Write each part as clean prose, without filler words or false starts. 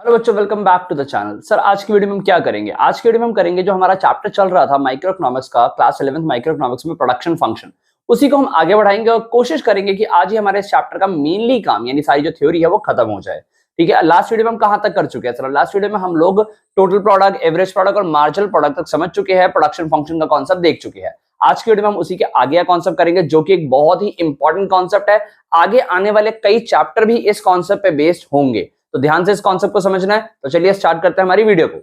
Hello बच्चों, welcome back to the channel. Sir आज की वीडियो में हम क्या करेंगे? आज की वीडियो में हम करेंगे जो हमारा चैप्टर चल रहा था माइक्रो इकोनॉमिक्स का, क्लास 11th माइक्रो इकोनॉमिक्स में प्रोडक्शन फंक्शन, उसी को हम आगे बढ़ाएंगे और कोशिश करेंगे कि आज ही हमारे इस चैप्टर का मेनली काम यानी सारी जो थ्योरी है वो खत्म हो जाए। ठीक है, लास्ट वीडियो में हम कहां तक कर चुके हैं सर? लास्ट वीडियो में हम लोग टोटल प्रोडक्ट, एवरेज प्रोडक्ट और मार्जिनल प्रोडक्ट तक समझ चुके हैं, प्रोडक्शन फंक्शन का कॉन्सेप्ट देख चुके हैं। आज की वीडियो में हम उसी के आगे कॉन्सेप्ट करेंगे जो कि एक बहुत ही इंपॉर्टेंट कॉन्सेप्ट है। आगे आने वाले कई चैप्टर भी इस कॉन्सेप्ट पे बेस्ड होंगे, तो ध्यान से इस कॉन्सेप्ट को समझना है। तो चलिए स्टार्ट करते हैं हमारी वीडियो को।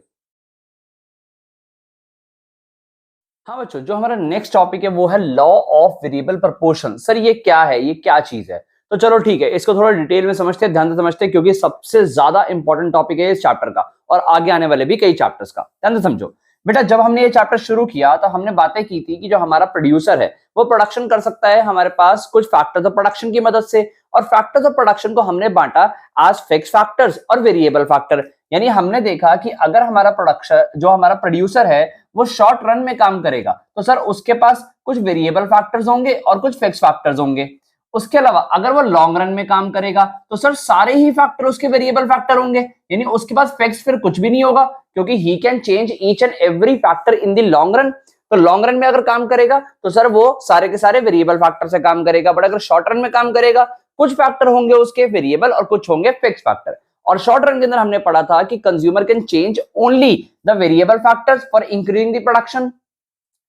हाँ बच्चों, जो हमारा नेक्स्ट टॉपिक है वो है law of variable proportion. Sir ये क्या है, ये क्या चीज है? तो चलो ठीक है, इसको थोड़ा डिटेल में समझते हैं, ध्यान से समझते हैं, क्योंकि सबसे ज्यादा इंपॉर्टेंट टॉपिक है इस चैप्टर का और आगे आने वाले भी कई चैप्टर्स का। ध्यान से समझो बेटा, जब हमने ये चैप्टर शुरू किया तो हमने बातें की थी कि जो हमारा प्रोड्यूसर है वो प्रोडक्शन कर सकता है हमारे पास कुछ फैक्टर्स ऑफ प्रोडक्शन की मदद से, और फैक्टर्स ऑफ प्रोडक्शन को हमने बांटा आज फिक्स फैक्टर्स और वेरिएबल फैक्टर। यानी हमने देखा कि अगर हमारा प्रोडक्शन, जो हमारा प्रोड्यूसर है, वो शॉर्ट रन में काम करेगा तो सर उसके पास कुछ वेरिएबल फैक्टर्स होंगे और कुछ फिक्स फैक्टर्स होंगे। उसके अलावा अगर वो लॉन्ग रन में काम करेगा तो सर सारे ही फैक्टर उसके वेरिएबल फैक्टर होंगे, यानी उसके पास फिक्स फिर कुछ भी नहीं होगा, क्योंकि he can change each and every factor in the long run. तो लॉन्ग रन में अगर काम करेगा तो सर वो सारे के सारे वेरिएबल फैक्टर से काम करेगा, बट अगर शॉर्ट रन में काम करेगा कुछ फैक्टर होंगे उसके वेरिएबल और कुछ होंगे फिक्स फैक्टर। और शॉर्ट रन के अंदर हमने पढ़ा था कि consumer can change only the variable factors for increasing the production.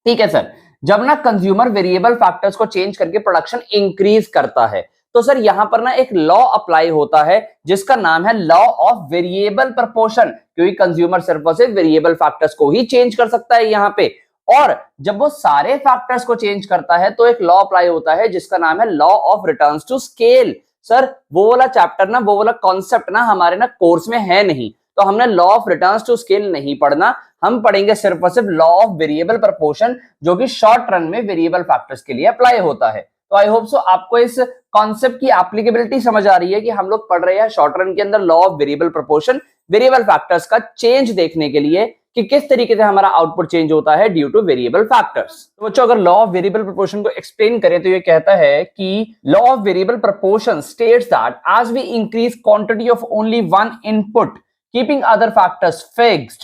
ठीक है सर, जब ना कंज्यूमर वेरिएबल फैक्टर्स को चेंज करके प्रोडक्शन इंक्रीज करता है तो सर यहां पर ना एक लॉ अप्लाई होता है जिसका नाम है लॉ ऑफ वेरिएबल प्रोपोर्शन, क्योंकि कंज्यूमर सिर्फ और सिर्फ वेरिएबल फैक्टर्स को ही चेंज कर सकता है यहां पे। और जब वो सारे फैक्टर्स को चेंज करता है तो एक लॉ अप्लाई होता है जिसका नाम है law of returns to scale. Sir वो वाला चैप्टर ना, वो वाला कॉन्सेप्ट ना हमारे ना कोर्स में है नहीं, तो हमने law of returns to scale नहीं पढ़ना। हम पढ़ेंगे सिर्फ और सिर्फ लॉ ऑफ वेरिएबल प्रोपोर्शन, जो कि शॉर्ट रन में वेरिएबल फैक्टर्स के लिए अप्लाई होता है। तो आई होप सो आपको इस कॉन्सेप्ट की एप्लीकेबिलिटी समझ आ रही है कि हम लोग पढ़ रहे हैं शॉर्ट रन के अंदर law of variable proportion, variable factors का चेंज देखने के लिए कि किस तरीके से हमारा आउटपुट चेंज होता है ड्यू टू वेरिएबल फैक्टर्स। तो बच्चों अगर लॉ ऑफ वेरिएबल प्रोपोर्शन को एक्सप्लेन करें तो ये कहता है कि law of variable proportion states that as we increase quantity of only one input keeping other factors fixed,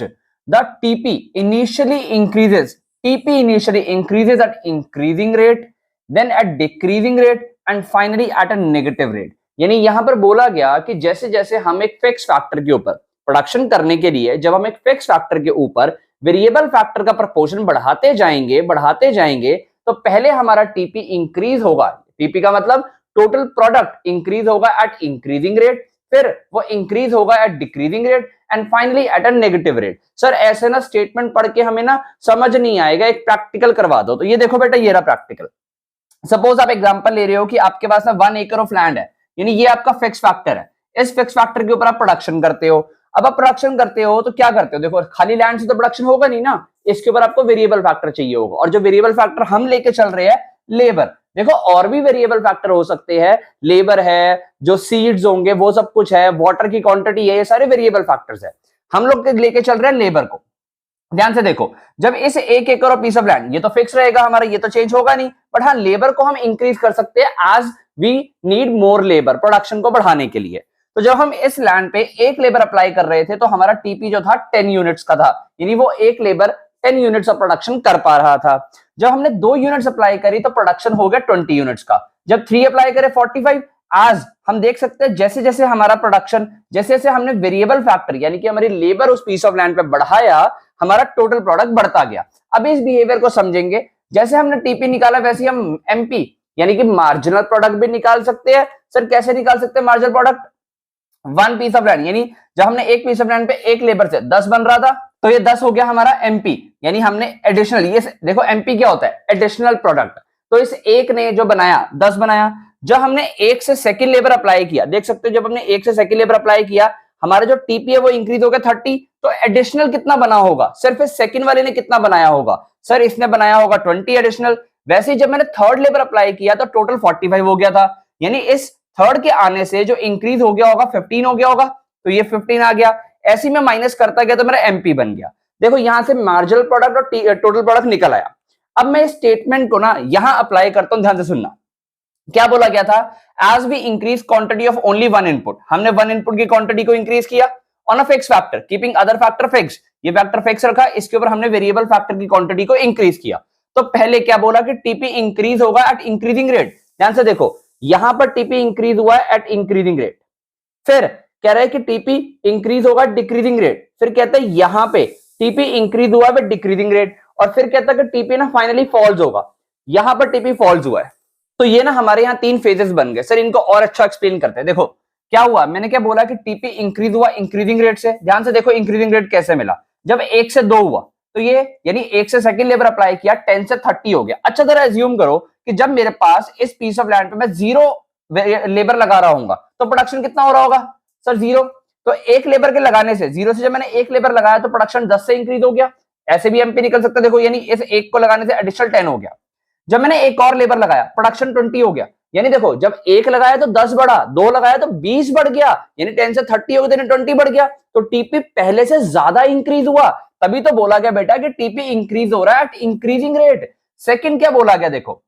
the TP initially increases. TP initially increases at increasing rate, then at decreasing rate, and finally at a negative rate. यानी यहां पर बोला गया कि जैसे जैसे हम एक फिक्स फैक्टर के ऊपर प्रोडक्शन करने के लिए, जब हम एक फिक्स फैक्टर के ऊपर वेरिएबल फैक्टर का प्रोपोर्शन बढ़ाते जाएंगे तो पहले हमारा टीपी इंक्रीज होगा। टीपी का मतलब टोटल प्रोडक्ट इंक्रीज होगा एट इंक्रीजिंग रेट, फिर वो इंक्रीज होगा at decreasing rate and finally at a negative rate. Sir ऐसे ना स्टेटमेंट पढ़ के हमें ना समझ नहीं आएगा, एक प्रैक्टिकल करवा दो। तो ये देखो बेटा, ये रहा प्रैक्टिकल। सपोज आप एग्जांपल ले रहे हो कि आपके पास ना 1 एकड़ ऑफ लैंड है, यानी ये आपका फिक्स फैक्टर है। इस फिक्स फैक्टर के ऊपर आप प्रोडक्शन करते हो। अब आप प्रोडक्शन करते हो तो क्या करते हो? देखो खाली लैंड से तो प्रोडक्शन होगा नहीं ना, इसके ऊपर आपको वेरिएबल फैक्टर चाहिए होगा, और जो वेरिएबल फैक्टर हम लेके चल रहे हैं लेबर। देखो और भी वेरिएबल फैक्टर हो सकते हैं, लेबर है, जो सीड्स होंगे वो सब कुछ है, वाटर की क्वांटिटी है, ये सारे वेरिएबल फैक्टर्स है। हम लोग लेके चल रहे हैं लेबर को। ध्यान से देखो, जब इस 1 एकड़ और पीस ऑफ लैंड, ये तो फिक्स रहेगा हमारा, ये तो चेंज होगा नहीं, बट हाँ लेबर को हम इंक्रीज कर सकते हैं as we need more labour production को बढ़ाने के लिए। तो जब हम इस लैंड पे एक लेबर अप्लाई कर रहे थे तो हमारा टीपी जो था 10 यूनिट्स का था, यानी वो एक लेबर 10 यूनिट्स ऑफ प्रोडक्शन कर पा रहा था। जब हमने 2 यूनिट्स अप्लाई करी तो प्रोडक्शन हो गया 20 यूनिट्स का। जब 3 अप्लाई करे 45। आज हम देख सकते हैं जैसे जैसे हमारा प्रोडक्शन, जैसे जैसे हमने वेरिएबल फैक्टर यानी कि हमारी लेबर उस पीस ऑफ लैंड पे बढ़ाया, हमारा टोटल प्रोडक्ट बढ़ता गया। अब इस बिहेवियर को समझेंगे, जैसे हमने टीपी निकाला वैसे हम एमपी यानी कि मार्जिनल प्रोडक्ट भी निकाल सकते हैं। सर कैसे निकाल सकते हैं marginal product? 1 piece of land, यानी जब हमने एक पीस ऑफ लैंड पे एक लेबर से 10 बन रहा था तो ये 10 हो गया हमारा एमपी, यानी हमने एडिशनल, ये देखो एमपी क्या होता है? Additional product. तो इस एक ने जो बनाया 10 बनाया। जब हमने एक से सेकंड लेबर अप्लाई किया, देख सकते हो जब हमने एक से सेकंड लेबर अप्लाई किया हमारा जो टीपी है वो इंक्रीज हो गया 30। तो एडिशनल कितना बना होगा? सिर्फ इस सेकंड वाले ने कितना बनाया होगा? सर इसने बनाया होगा 20 एडिशनल। वैसे ही जब मैंने थर्ड लेबर अप्लाई किया तो टोटल 45 हो गया था, यानी इस थर्ड के आने से जो इंक्रीज हो गया होगा 15 हो गया होगा, तो ये 15 आ गया। ऐसे में माइनस करता गया तो मेरा एमपी बन गया। देखो यहां से मार्जिनल प्रोडक्ट और टोटल प्रोडक्ट निकल आया। अब मैं इस स्टेटमेंट को ना यहां अप्लाई करता हूं, ध्यान से सुनना। क्या बोला गया था? As we increase quantity of only one input, हमने वन इनपुट की क्वांटिटी को इंक्रीज किया on a fix factor keeping other factor fix. ये फैक्टर फिक्स रखा, इसके ऊपर हमने वेरिएबल फैक्टर की क्वांटिटी को इंक्रीज किया। तो पहले क्या बोला कि टीपी इंक्रीज होगा एट इंक्रीजिंग रेट। ध्यान से देखो, यहां पर टीपी इंक्रीज हुआ है एट इंक्रीजिंग रेट, फिर कह रहा है कि टीपी इंक्रीज होगा डिक्रीजिंग रेट, फिर कहता है यहां पे टीपी इंक्रीज हुआ है डिक्रीजिंग रेट, और फिर कहता है कि टीपी ना फाइनली फॉल्स होगा, यहां पर टीपी फॉल्स हुआ है। तो ये ना हमारे यहाँ 3 फेजेस बन गए। सर इनको और अच्छा एक्सप्लेन करते हैं। देखो क्या हुआ, मैंने क्या बोला कि टीपी इंक्रीज हुआ इंक्रीजिंग रेट से। ध्यान से देखो इंक्रीजिंग रेट कैसे मिला, जब 1 से 2 हुआ तो ये यानी 1 से सेकंड लेबर अप्लाई किया 10 से 30 हो गया। अच्छा जरा एज्यूम करो कि जब मेरे पास इस पीस ऑफ लैंड पे मैं 0 लेबर लगा रहा हूँ तो प्रोडक्शन कितना हो रहा होगा सर 0। तो 1 लेबर के लगाने से 0 से जब मैंने 1 लेबर लगाया तो प्रोडक्शन 10 से इंक्रीज हो गया। ऐसे भी एमपी निकल सकता है, देखो यानी इस 1 को लगाने से एडिशनल 10 हो गया। जब मैंने एक और लेबर लगाया प्रोडक्शन 20 हो गया। यानी देखो जब 1 लगाया तो 10 बढ़ा, 2 लगाया तो 20 बढ़ गया, यानी 10 से 30 हो गया, 20 बढ़ गया। तो टीपी पहले से ज्यादा इंक्रीज हुआ, तभी तो बोला गया बेटा कि टीपी इंक्रीज हो रहा है एट इंक्रीजिंग रेट। सेकंड क्या बोला गया, देखो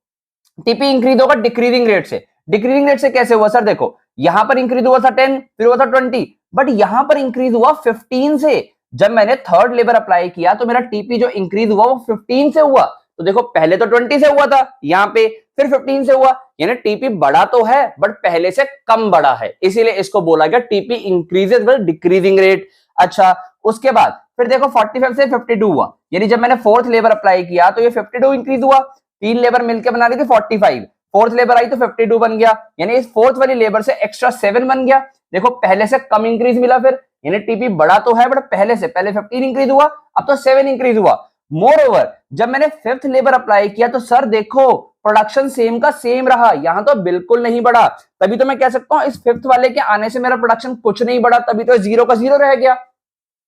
टीपी इंक्रीज होगा डिक्रीजिंग रेट से। डिक्रीजिंग रेट से कैसे हुआ सर, देखो यहां पर इंक्रीज हुआ था 10, फिर हुआ था 20, बट यहां पर इंक्रीज हुआ 15 से। जब मैंने थर्ड लेबर अप्लाई किया तो मेरा टीपी जो इंक्रीज हुआ वो 15 से हुआ। तो देखो पहले तो 20 से हुआ था यहां पे, फिर 15 से हुआ, यानी टीपी बड़ा तो है बट पहले से कम बड़ा है, इसीलिए इसको बोला गया TP increases with decreasing rate. अच्छा उसके बाद फिर देखो 45 से 52 हुआ, यानी जब मैंने फोर्थ लेबर अप्लाई किया तो ये 52 इंक्रीज हुआ। 3 लेबर मिलकर बना रही थी 45, फोर्थ लेबर आई तो 52 बन गया, यानी इस फोर्थ वाली लेबर से एक्स्ट्रा 7 बन गया। देखो पहले से कम इंक्रीज मिला, फिर यानी टीपी बड़ा तो है बट पहले 15 इंक्रीज हुआ, अब तो 7 इंक्रीज हुआ। मोर ओवर जब मैंने फिफ्थ लेबर अप्लाई किया तो सर देखो प्रोडक्शन सेम का सेम रहा, यहां तो बिल्कुल नहीं बढ़ा। तभी तो मैं कह सकता हूं इस फिफ्थ वाले के आने से मेरा प्रोडक्शन कुछ नहीं बढ़ा, तभी तो 0 का 0 रह गया।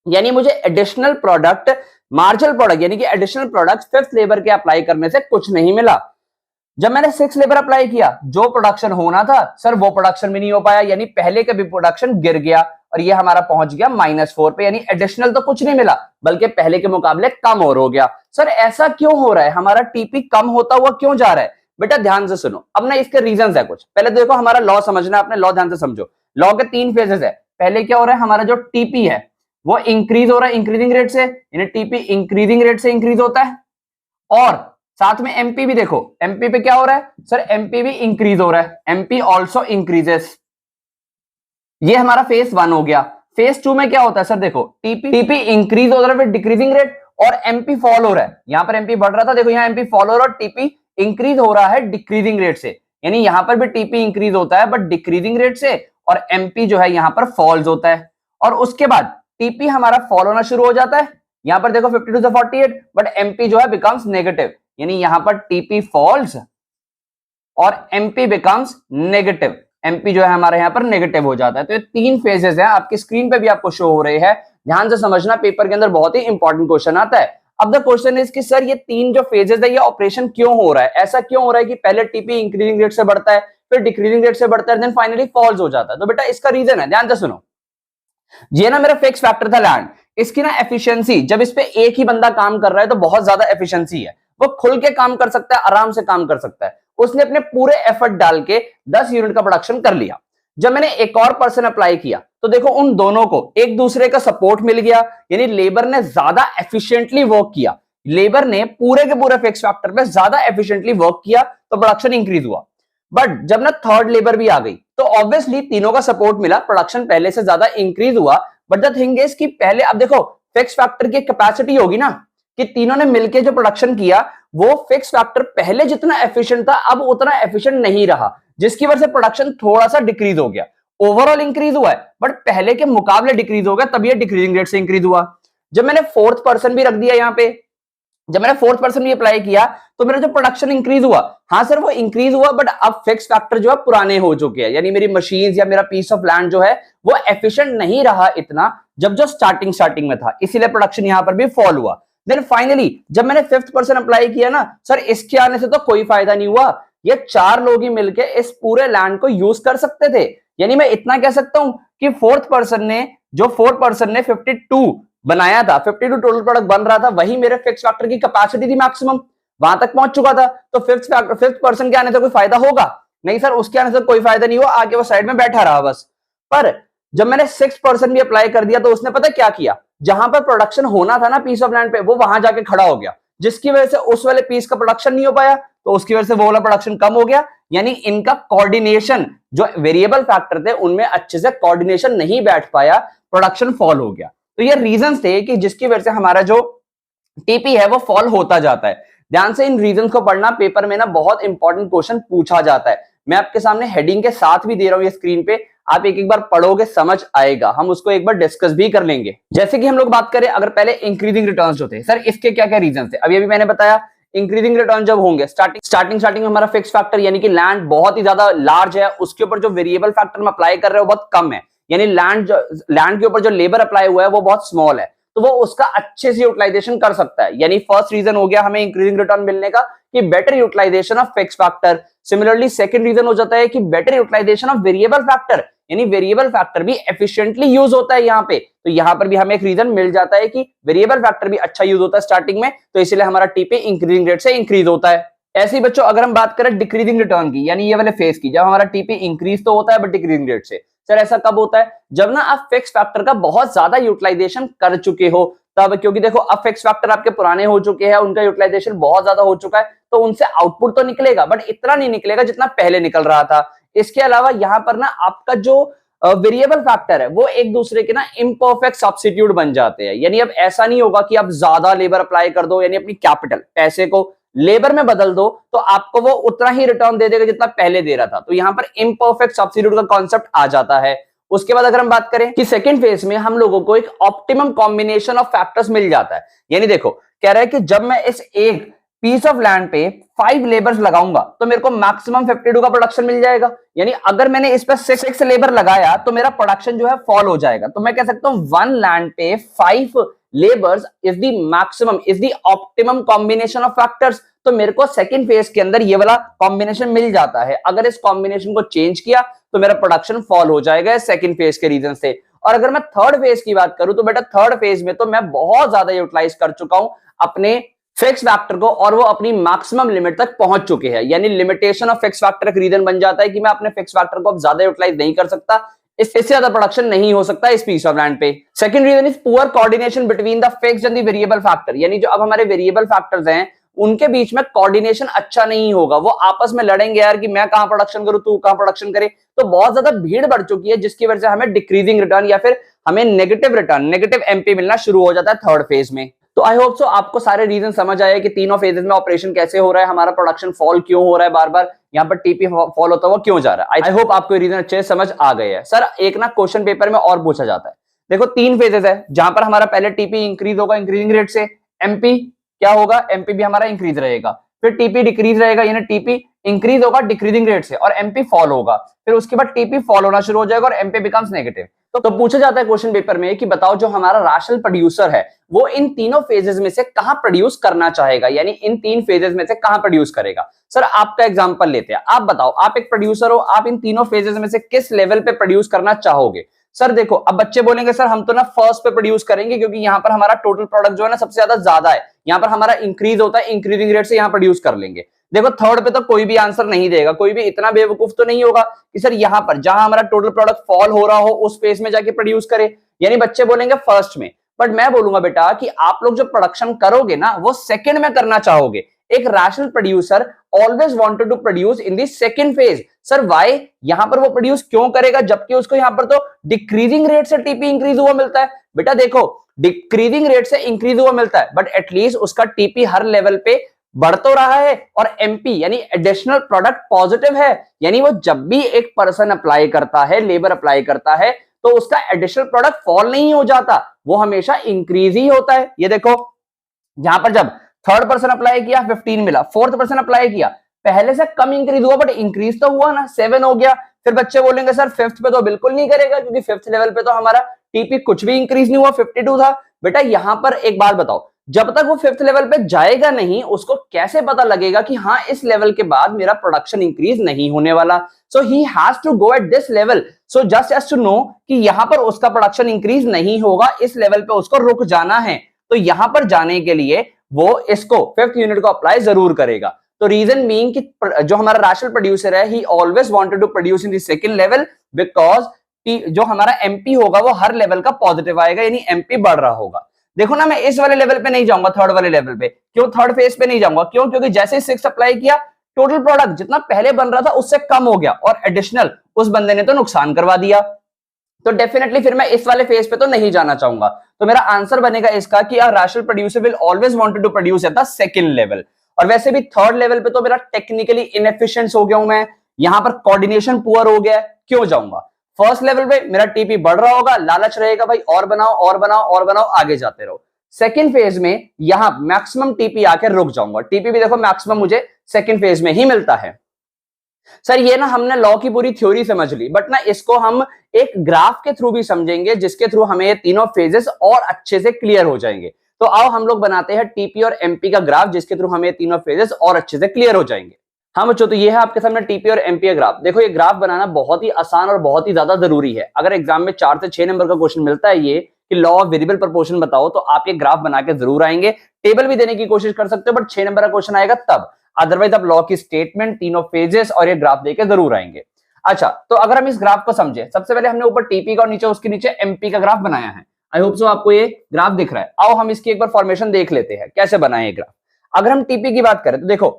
यानी मुझे एडिशनल प्रोडक्ट, मार्जिनल प्रोडक्ट यानी कि एडिशनल प्रोडक्ट फिफ्थ लेबर के अप्लाई करने से कुछ नहीं मिला। जब मैंने 6 लेबर अप्लाई किया जो प्रोडक्शन होना था सर वो प्रोडक्शन भी नहीं हो पाया, यानी पहले का भी प्रोडक्शन गिर गया और ये हमारा पहुंच गया -4 पे, यानी एडिशनल तो कुछ नहीं मिला बल्कि पहले के मुकाबले कम और हो गया। सर ऐसा क्यों हो रहा है, हमारा टीपी कम होता हुआ क्यों जा रहा है? बेटा ध्यान से सुनो, अब ना इसके रीजंस है कुछ। पहले देखो हमारा लॉ समझना है, अपने लॉ ध्यान से समझो। लॉ के 3 फेजेस है। पहले क्या हो रहा है, हमारा जो टीपी है वो इंक्रीज हो रहा है इंक्रीजिंग रेट से, यानी टीपी इंक्रीजिंग रेट से इंक्रीज होता है। और साथ में एमपी भी देखो, एमपी पे क्या हो रहा है सर, एमपी भी इंक्रीज हो रहा है, एमपी ऑल्सो इंक्रीजेस। ये हमारा फेज 1 हो गया। फेज 2 में क्या होता है सर, देखो टीपी इंक्रीज हो रहा है फिर डिक्रीजिंग रेट, और एमपी फॉल हो रहा है। यहां पर एमपी बढ़ रहा था, देखो यहाँ एमपी फॉल हो रहा है और टीपी इंक्रीज हो रहा है डिक्रीजिंग रेट से, यानी यहां पर भी टीपी इंक्रीज होता है बट डिक्रीजिंग रेट से, और एमपी जो है यहां पर फॉल्स होता है। और उसके बाद टीपी हमारा फॉल होना शुरू हो जाता है, यहां पर देखो 52 से 48, बट एमपी जो है बिकम्स नेगेटिव, यानी यहां पर टीपी फॉल्स और एमपी बिकम्स नेगेटिव, एमपी जो है हमारे यहां पर नेगेटिव हो जाता है। तो ये 3 फेजेस हैं, आपकी स्क्रीन पे भी आपको शो हो रहे हैं, ध्यान से समझना, पेपर के अंदर बहुत ही इंपॉर्टेंट क्वेश्चन आता है। अब द क्वेश्चन इज कि सर ये 3 जो फेजेस है ये ऑपरेशन क्यों हो रहा है, ऐसा क्यों हो रहा है कि पहले टीपी इंक्रीजिंग रेट से बढ़ता है फिर डिक्रीजिंग रेट से बढ़ता है देन फाइनली फॉल्स हो जाता है। तो बेटा इसका रीजन है, ध्यान से सुनो। ये ना मेरा फिक्स फैक्टर था लैंड, इसकी ना एफिशिएंसी, जब इस पे एक ही बंदा काम कर रहा है तो बहुत ज्यादा एफिशिएंसी है, वो खुल के काम कर सकता है, आराम से काम कर सकता है। उसने अपने पूरे एफर्ट डाल के 10 यूनिट का प्रोडक्शन कर लिया। जब मैंने एक और पर्सन अप्लाई किया तो देखो उन दोनों को एक दूसरे का सपोर्ट मिल गया, यानी लेबर ने ज्यादा एफिशिएंटली वर्क किया, लेबर ने पूरे के पूरे फिक्स फैक्टर पे ज्यादा एफिशिएंटली वर्क किया तो प्रोडक्शन इंक्रीज हुआ। बट जब ना थर्ड लेबर भी आ गई तो ऑब्वियसली तीनों का सपोर्ट मिला, प्रोडक्शन पहले से ज्यादा इंक्रीज हुआ। बट द थिंग इज कि पहले, अब देखो फिक्स फैक्टर की कैपेसिटी होगी ना कि तीनों ने मिलकर जो प्रोडक्शन किया वो फिक्स फैक्टर पहले जितना एफिशिएंट था अब उतना एफिशिएंट नहीं रहा, जिसकी वजह से प्रोडक्शन थोड़ा सा डिक्रीज हो गया। ओवरऑल इंक्रीज हुआ है बट पहले के मुकाबले डिक्रीज हो गया, तब ये डिक्रीजिंग रेट से इंक्रीज हुआ। जब मैंने फोर्थ पर्सन भी रख दिया यहाँ पे, जब मैंने फोर्थ पर्सन भी अप्लाई किया तो मेरा जो प्रोडक्शन इंक्रीज हुआ, हाँ सर वो इंक्रीज हुआ बट अब फिक्स फैक्टर जो है पुराने हो चुके हैं, यानी मेरी मशीन्स या मेरा पीस ऑफ लैंड जो है वो एफिशिएंट नहीं रहा इतना जब जो स्टार्टिंग में था, इसीलिए प्रोडक्शन यहां पर भी फॉल हुआ। देन फाइनली जब मैंने फिफ्थ पर्सन अप्लाई किया ना सर, इसके आने से तो कोई फायदा नहीं हुआ, ये 4 लोग ही मिलकर इस पूरे लैंड को यूज कर सकते थे। यानी मैं इतना कह सकता हूं कि फोर्थ पर्सन ने 52 बनाया था, 52 टोटल प्रोडक्ट बन रहा था, वही मेरे फिक्स फैक्टर की कैपेसिटी थी मैक्सिमम, वहां तक पहुंच चुका था। तो फिफ्थ पर्सन के आने से कोई फायदा होगा नहीं सर, उसके आने से कोई फायदा नहीं हुआ, आगे वो साइड में बैठा रहा बस। पर जब मैंने 6% भी अप्लाई कर दिया तो उसने पता क्या किया, जहां पर प्रोडक्शन होना था ना पीस ऑफ लैंड पे, वो वहां जाके खड़ा हो गया, जिसकी वजह से उस वाले पीस का प्रोडक्शन नहीं हो पाया, तो उसकी वजह से वो वाला प्रोडक्शन कम हो गया। यानी इनका कोऑर्डिनेशन, जो वेरिएबल फैक्टर थे उनमें अच्छे से कोऑर्डिनेशन नहीं बैठ पाया, प्रोडक्शन फॉल हो गया। तो ये रीजंस थे कि जिसकी वजह से हमारा जो टीपी है वो फॉल होता जाता है। ध्यान से इन रीजंस को पढ़ना, पेपर में ना बहुत इंपॉर्टेंट क्वेश्चन पूछा जाता है। मैं आपके सामने हेडिंग के साथ भी दे रहा हूं ये स्क्रीन पे, आप एक एक बार पढ़ोगे समझ आएगा, हम उसको एक बार डिस्कस भी कर लेंगे। जैसे कि हम लोग बात करें, अगर पहले इंक्रीजिंग रिटर्न्स जो थे, सर इसके क्या क्या रीजन थे, अभी मैंने बताया इंक्रीजिंग रिटर्न जब होंगे, स्टार्टिंग में हमारा फिक्स फैक्टर यानी कि लैंड बहुत ही ज्यादा लार्ज है, उसके ऊपर जो वेरिएबल फैक्टर हम अप्लाई कर रहे हो बहुत कम है, यानी लैंड के ऊपर जो लेबर अप्लाई हुआ है वो बहुत स्मॉल है, तो वो उसका अच्छे से यूटिलाइजेशन कर सकता है। यानी फर्स्ट रीजन हो गया हमें इंक्रीजिंग रिटर्न मिलने का कि better utilisation of fix factor. Similarly second reason हो जाता है कि better utilisation of variable factor, यानी वेरिएबल फैक्टर भी एफिशिएंटली यूज होता है यहाँ पे, तो यहाँ पर भी हमें एक रीजन मिल जाता है कि वेरिएबल फैक्टर भी अच्छा यूज होता है स्टार्टिंग में, तो इसलिए हमारा टीपी इंक्रीजिंग रेट से इंक्रीज होता है। ऐसे ही बच्चों अगर हम बात करें डिक्रीजिंग रिटर्न की, यानी ये वाले फेज की, जब हमारा टीपी इंक्रीज तो होता है बट डिक्रीजिंग रेट से, सर ऐसा कब होता है, जब ना आप फिक्स फैक्टर का बहुत ज्यादा यूटिलाइजेशन कर चुके हो तब, क्योंकि देखो अब फिक्स फैक्टर आपके पुराने हो चुके हैं, उनका यूटिलाइजेशन बहुत ज्यादा हो चुका है, तो उनसे आउटपुट तो निकलेगा बट इतना नहीं निकलेगा जितना पहले निकल रहा था। इसके अलावा यहाँ पर ना आपका जो वेरिएबल फैक्टर है वो एक दूसरे के ना इम्परफेक्ट सब्स्टिट्यूट बन जाते हैं, यानी अब ऐसा नहीं होगा कि आप ज्यादा लेबर अप्लाई कर दो, यानी अपनी कैपिटल पैसे को लेबर में बदल दो तो आपको वो उतना ही रिटर्न दे देगा जितना पहले दे रहा था, तो यहाँ पर इम्परफेक्ट सब्स्टिट्यूट का कॉन्सेप्ट आ जाता है। उसके बाद अगर हम बात करें कि सेकंड फेज में हम लोगों को एक ऑप्टिमम कॉम्बिनेशन ऑफ फैक्टर्स मिल जाता है, यानी देखो कह रहा है कि जब मैं इस एक पीस ऑफ लैंड पे 5 लेबर्स लगाऊंगा तो मेरे को मैक्सिमम 52 का प्रोडक्शन मिल जाएगा, यानी अगर मैंने इस पर 6 लेबर लगाया तो मेरा प्रोडक्शन जो है फॉल हो जाएगा, तो मैं कह सकता हूं 1 लैंड पे 5 labours is the maximum, is the optimum combination of factors. तो मेरे को सेकंड फेज के अंदर ये वाला कॉम्बिनेशन मिल जाता है, अगर इस कॉम्बिनेशन को चेंज किया तो मेरा प्रोडक्शन फॉल हो जाएगा सेकंड फेज के रीजन से। और अगर मैं थर्ड फेज की बात करूं तो बेटा थर्ड फेज में तो मैं बहुत ज्यादा यूटिलाइज कर चुका हूं अपने फिक्स फैक्टर को और वो अपनी मैक्सिमम लिमिट तक पहुंच चुके हैं, यानी लिमिटेशन ऑफ फिक्स फैक्टर एक रीजन बन जाता है कि मैं अपने फिक्स फैक्टर को अब ज्यादा यूटिलाइज नहीं कर सकता, इससे ज्यादा प्रोडक्शन नहीं हो सकता इस पीस ऑफ लैंड पे। Second reason is poor coordination between the fixed and the variable factor, यानी जो अब हमारे वेरिएबल फैक्टर्स हैं उनके बीच में कोऑर्डिनेशन अच्छा नहीं होगा, वो आपस में लड़ेंगे यार कि मैं कहां प्रोडक्शन करूं तू कहां प्रोडक्शन करे, तो बहुत ज्यादा भीड़ बढ़ चुकी है जिसकी वजह से हमें डिक्रीजिंग रिटर्न या फिर हमें नेगेटिव रिटर्न, नेगेटिव एमपी मिलना शुरू हो जाता है थर्ड फेज में। तो आई होप सो आपको सारे रीजन समझ आए कि तीनों फेजेस में ऑपरेशन कैसे हो रहा है, हमारा प्रोडक्शन फॉल क्यों हो रहा है, बार बार यहाँ पर टीपी फॉल होता हुआ क्यों जा रहा है। आई होप आपको रीजन अच्छे समझ आ गए हैं। सर एक ना क्वेश्चन पेपर में और पूछा जाता है, देखो 3 फेजेस है जहां पर हमारा पहले टीपी इंक्रीज होगा इंक्रीजिंग रेट से, एमपी क्या होगा, एमपी भी हमारा इंक्रीज रहेगा, फिर टीपी डिक्रीज रहेगा यानी टीपी इंक्रीज होगा डिक्रीजिंग रेट से और एमपी फॉल होगा, फिर उसके बाद टीपी फॉल होना शुरू हो जाएगा और एमपी बिकम्स नेगेटिव। तो पूछा जाता है क्वेश्चन पेपर में कि बताओ जो हमारा राशनल प्रोड्यूसर है वो इन तीनों फेजेस में से कहां प्रोड्यूस करना चाहेगा, यानी इन 3 फेजेस में से कहां प्रोड्यूस करेगा। सर आपका एग्जांपल लेते हैं, आप बताओ आप एक प्रोड्यूसर हो, आप इन तीनों फेजेस में से किस लेवल पे प्रोड्यूस करना चाहोगे। सर देखो अब बच्चे बोलेंगे सर हम तो ना फर्स्ट पे प्रोड्यूस करेंगे क्योंकि यहाँ पर हमारा टोटल प्रोडक्ट जो है ना सबसे ज्यादा है, यहाँ पर हमारा इंक्रीज होता है, इंक्रीजिंग रेट से यहाँ प्रोड्यूस कर लेंगे। देखो थर्ड पे तो कोई भी आंसर नहीं देगा, कोई भी इतना बेवकूफ तो नहीं होगा कि सर यहाँ पर जहां हमारा टोटल प्रोडक्ट फॉल हो रहा हो उस स्पेस में जाके प्रोड्यूस करे, यानी बच्चे बोलेंगे फर्स्ट में। बट मैं बोलूंगा बेटा कि आप लोग जो प्रोडक्शन करोगे ना वो सेकंड में करना चाहोगे। एक rational producer always wanted to produce in the second phase. Sir why, यहां पर वो प्रोड्यूस क्यों करेगा जबकि उसको यहां पर तो डिक्रीजिंग रेट से टीपी इंक्रीज हुआ मिलता है। बेटा देखो डिक्रीजिंग रेट से इंक्रीज हुआ मिलता है बट एटलीस्ट उसका टीपी हर लेवल पे बढ़ तो रहा है और एमपी यानी एडिशनल प्रोडक्ट पॉजिटिव है, यानी वो जब भी एक पर्सन अप्लाई करता है, लेबर अप्लाई करता है तो उसका एडिशनल प्रोडक्ट फॉल नहीं हो जाता, वो हमेशा इंक्रीज ही होता है। ये देखो यहां पर जब थर्ड पर्सन अप्लाई किया 15 मिला, फोर्थ पर्सन अप्लाई किया पहले से कम इंक्रीज हुआ बट इंक्रीज तो हुआ ना, 7 हो गया। फिर बच्चे बोलेंगे सर फिफ्थ पे तो बिल्कुल नहीं करेगा क्योंकि फिफ्थ लेवल पे तो हमारा टीपी कुछ भी इंक्रीज नहीं हुआ, 52 था। बेटा यहां पर एक बात बताओ, जब तक वो फिफ्थ लेवल पे जाएगा नहीं उसको कैसे पता लगेगा कि हाँ इस लेवल के बाद मेरा प्रोडक्शन इंक्रीज नहीं होने वाला। So he has to go at this level, so just as to know कि यहां पर उसका प्रोडक्शन इंक्रीज नहीं होगा, इस लेवल पे उसको रुक जाना है, तो यहां पर जाने के लिए वो इसको फिफ्थ यूनिट को अप्लाई जरूर करेगा। तो रीजन बीइंग कि जो हमारा रैशनल प्रोड्यूसर है ही always wanted to produce in the second level because जो हमारा एमपी होगा वो हर लेवल का पॉजिटिव आएगा, यानी एमपी बढ़ रहा होगा। देखो ना, मैं इस वाले लेवल पे नहीं जाऊंगा, थर्ड वाले लेवल पे। क्यों थर्ड फेज पे नहीं जाऊंगा? क्यों? क्योंकि जैसे ही 6 अप्लाई किया, टोटल प्रोडक्ट जितना पहले बन रहा था उससे कम हो गया, और एडिशनल उस बंदे ने तो नुकसान करवा दिया। तो डेफिनेटली फिर मैं इस वाले फेज पे तो नहीं जाना चाहूंगा। तो मेरा आंसर बनेगा इसका कि a rational producer will always wanted to produce at the second level. और वैसे भी थर्ड लेवल पे तो मेरा टेक्निकली इनएफिशिएंट हो गया हूं मैं, यहां पर कोऑर्डिनेशन पुअर हो गया, क्यों जाऊंगा? फर्स्ट लेवल पे मेरा टीपी बढ़ रहा होगा, लालच रहेगा भाई और बनाओ और बनाओ और बनाओ, आगे जाते रहो। सेकंड फेज में यहां मैक्सिमम टीपी आकर रुक जाऊंगा। टीपी भी देखो मैक्सिमम मुझे सेकंड फेज में ही मिलता है। सर ये ना हमने लॉ की पूरी थ्योरी समझ ली, बट ना इसको हम एक ग्राफ के थ्रू भी समझेंगे, जिसके थ्रू हमें ये तीनों फेजेस और अच्छे से क्लियर हो जाएंगे। तो आओ हम लोग बनाते हैं टीपी और एमपी का ग्राफ, जिसके थ्रू हमें तीनों फेजेस और अच्छे से क्लियर हो जाएंगे। हाँ बच्चों, तो ये है आपके सामने टीपी और एमपी का ग्राफ। देखो, ये ग्राफ बनाना बहुत ही आसान और बहुत ही ज्यादा जरूरी है। अगर एग्जाम में 4 से 6 नंबर का क्वेश्चन मिलता है ये कि लॉ ऑफ वेरिएबल प्रपोर्शन बताओ, तो आप ये ग्राफ बना के जरूर आएंगे। टेबल भी देने की कोशिश कर सकते हो, बट 6 नंबर का क्वेश्चन आएगा तब। अदरवाइज आप लॉ की स्टेटमेंट, तीनों फेजेस और ये ग्राफ देके जरूर आएंगे। अच्छा, तो अगर हम इस ग्राफ को समझे, सबसे पहले हमने ऊपर टीपी का और नीचे उसके नीचे एमपी का ग्राफ बनाया है। आई होप सो आपको ये ग्राफ दिख रहा है। आओ हम इसकी एक बार फॉर्मेशन देख लेते हैं, कैसे बनाए ये ग्राफ। अगर हम टीपी की बात करें तो देखो,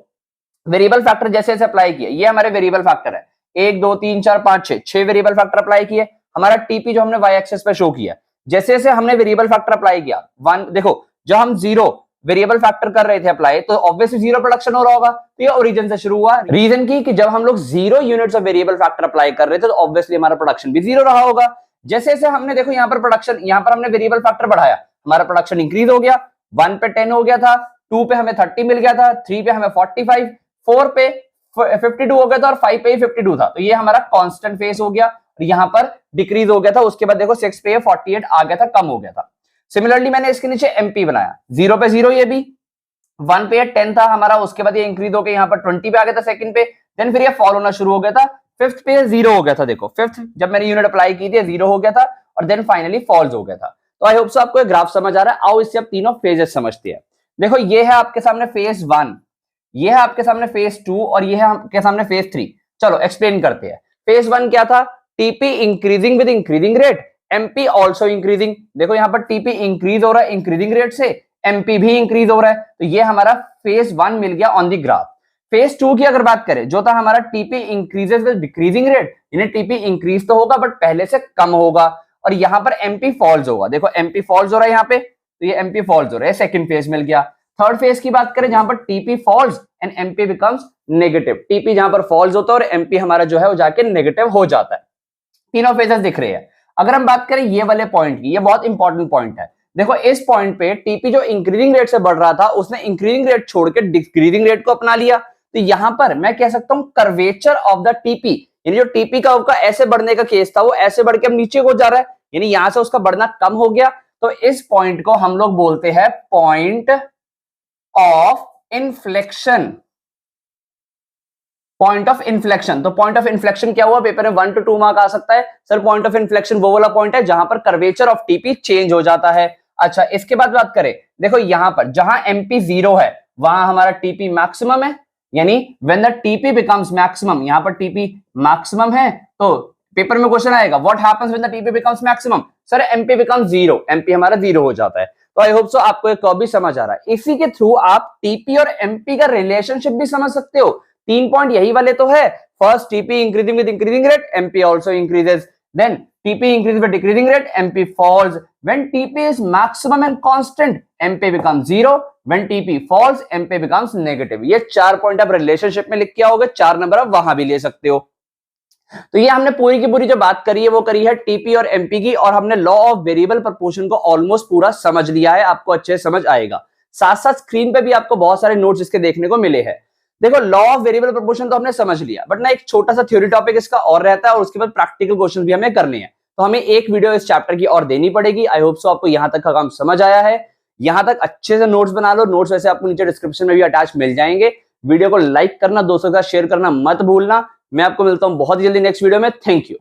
वेरिएबल फैक्टर जैसे जैसे अप्लाई किए, ये हमारे वेरिएबल फैक्टर है, 1 2 3 4 5 6 6 वेरिएबल फैक्टर अप्लाई किए। हमारा टीपी जो हमने वाई एक्सिस पे शो किया, जैसे जैसे हमने वेरिएबल फैक्टर अप्लाई किया, वन देखो, जब हम 0 वेरिएबल फैक्टर कर रहे थे अप्लाई, तो ऑब्वियसली 0 प्रोडक्शन हो रहा होगा। तो ये ओरिजिन से शुरू हुआ। रीजन की कि जब हम लोग 0 units of variable factor apply कर रहे थे, तो ऑब्वियसली हमारा प्रोडक्शन भी 0 रहा होगा। जैसे जैसे हमने देखो यहाँ पर प्रोडक्शन, यहाँ पर हमने वेरिएबल फैक्टर बढ़ाया, हमारा प्रोडक्शन इंक्रीज हो गया। 1 पे 10 हो गया था, 2 पे हमें 30 मिल गया था, 3 पे हमें 45, 4 पे 52 हो गया था, और 5 पे ही 52 था। तो ये हमारा कांस्टेंट फेज हो गया, और यहाँ पर डिक्रीज हो गया था। उसके बाद देखो 6 पे 48 आ गया था, कम हो गया था। सिमिलरली मैंने इसके नीचे एमपी बनाया, 0 पे 0 ये भी, 1 पे 10 था हमारा, उसके बाद ये इंक्रीज होकर यहाँ पर 20 पे आ गया था सेकंड पे, देन फिर ये फॉल होना शुरू हो गया था। 5th पे 0 हो गया था, देखो 5th जब मैंने यूनिट अप्लाई की थी 0 हो गया था, और देन फाइनली फॉल्स हो गया था। तो आई होप सो आपको ये ग्राफ समझ आ रहा है। आओ इससे आप तीनों फेजेस समझते हैं। देखो, ये है आपके सामने फेज 1, ये है आपके सामने फेज 2, और ये है आपके सामने फेज 3। चलो एक्सप्लेन करते हैं। फेज 1 क्या था? TP increasing with increasing rate, MP also increasing. देखो यहाँ पर टीपी इंक्रीज हो रहा है इंक्रीजिंग रेट से, एमपी भी इंक्रीज हो रहा है। तो ये हमारा फेज 1 मिल गया ऑन दी ग्राफ। फेज 2 की अगर बात करें, जो था हमारा TP increases with decreasing rate, यानी टीपी इंक्रीज तो होगा बट पहले से कम होगा, और यहाँ पर एमपी फॉल्स होगा। देखो एमपी फॉल्स हो रहा है यहाँ पे, तो ये एमपी फॉल्स हो रहा है, सेकंड फेज मिल गया। थर्ड फेज की बात करें, जहां पर TP falls and MP becomes negative. TP जहां पर फॉल्स होता है और एमपी हमारा जो है वो जाके नेगेटिव हो जाता है। तीनों फेजेस दिख रहे हैं। अगर हम बात करें ये वाले पॉइंट की, ये बहुत इंपॉर्टेंट पॉइंट है। देखो इस पॉइंट पे टीपी जो इंक्रीजिंग रेट से बढ़ रहा था, उसने इंक्रीजिंग रेट छोड़ के डिक्रीजिंग रेट को अपना लिया। तो यहां पर मैं कह सकता हूं कर्वेचर ऑफ द टीपी, यानी जो टीपी का ऐसे बढ़ने का केस था, वो ऐसे बढ़ के अब नीचे को जा रहा है, यानी यहां से उसका बढ़ना कम हो गया। तो इस पॉइंट को हम लोग बोलते हैं point of inflection. Point of inflection. तो पॉइंट ऑफ इन्फ्लेक्शन क्या हुआ? पेपर में 1 to 2 मार्क आ सकता है। सर पॉइंट ऑफ इन्फ्लेक्शन वो वाला पॉइंट है जहां पर कर्वेचर ऑफ टीपी चेंज हो जाता है। अच्छा, इसके बाद बात करें, देखो यहां पर जहां एमपी 0 है वहां हमारा टीपी मैक्सिमम है, यानी when the TP becomes maximum, यहां पर टीपी मैक्सिमम है। तो पेपर में क्वेश्चन आएगा what happens when the TP becomes maximum? Sir MP becomes 0, MP हमारा 0 हो जाता है। तो आई होप सो आपको एक कर्व भी समझ आ रहा है। इसी के थ्रू आप टीपी और एमपी का रिलेशनशिप भी समझ सकते हो। 3 पॉइंट यही वाले तो है। First, TP increasing with increasing rate, MP also increases. Then TP increases with decreasing rate, MP falls. When TP is maximum and constant, MP becomes 0। When TP falls, MP becomes negative. ये 4 point आप relationship में लिख के आओगे, 4 number आप वहां भी ले सकते हो। तो ये हमने पूरी की पूरी जो बात करी है वो करी है टीपी और एमपी की, और हमने लॉ ऑफ वेरिएबल प्रपोर्शन को ऑलमोस्ट पूरा समझ लिया है। आपको अच्छे से समझ आएगा। साथ साथ स्क्रीन पे भी आपको बहुत सारे नोट्स इसके देखने को मिले हैं। देखो लॉ ऑफ वेरिएबल प्रपोर्शन तो हमने समझ लिया, बट ना एक छोटा सा थ्योरी टॉपिक इसका और रहता है, और उसके बाद प्रैक्टिकल क्वेश्चन भी हमें करने हैं। तो हमें एक वीडियो इस चैप्टर की और देनी पड़ेगी। आई होप सो आपको यहां तक का काम समझ आया है। यहां तक अच्छे से नोट्स बना लो। नोट्स वैसे आपको नीचे डिस्क्रिप्शन में भी अटैच मिल जाएंगे। वीडियो को लाइक करना, दोस्तों के साथ शेयर करना मत भूलना। मैं आपको मिलता हूं बहुत जल्दी नेक्स्ट वीडियो में। Thank you.